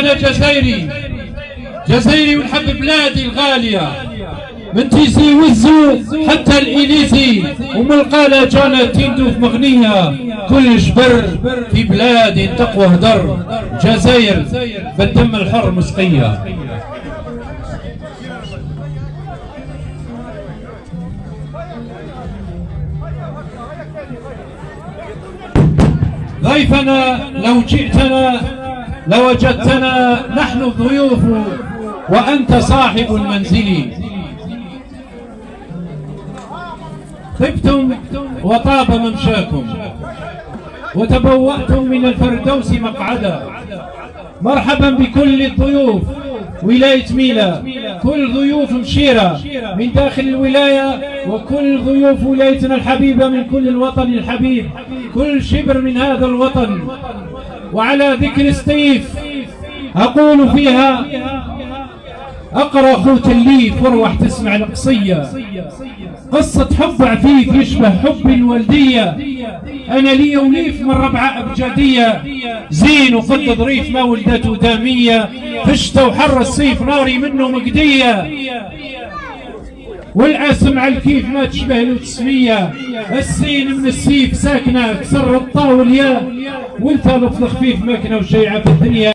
أنا جزائري ونحب بلادي الغالية، من تيسي وزو حتى الإليزي، ومن القالة جانا تندوف مغنية، كل جبر في بلادي تقوى هدر، جزائر بالدم الحر مسقية. ضيفنا لو جئتنا لوجدتنا نحن الضيوف وأنت صاحب المنزل، طبتم وطاب ممشاكم وتبوأتم من الفردوس مقعدا. مرحبا بكل الضيوف ولاية ميلا، كل ضيوف مشيرة من داخل الولاية، وكل ضيوف ولايتنا الحبيبة من كل الوطن الحبيب، كل شبر من هذا الوطن. وعلى ذكر ستيف أقول فيها أقرأ خوت الليف واروح تسمع القصية، قصة حب عفيف يشبه حب الوالدية، أنا لي وليف من ربعة أبجدية، زين وقد ظريف ما ولدته دامية، فشته وحر الصيف ناري منه مقدية، والعسم على الكيف ما تشبه له تسمية، السين من السيف ساكنة كسر الطاولية، والثالث الخفيف ماكنة وشيعة في الدنيا.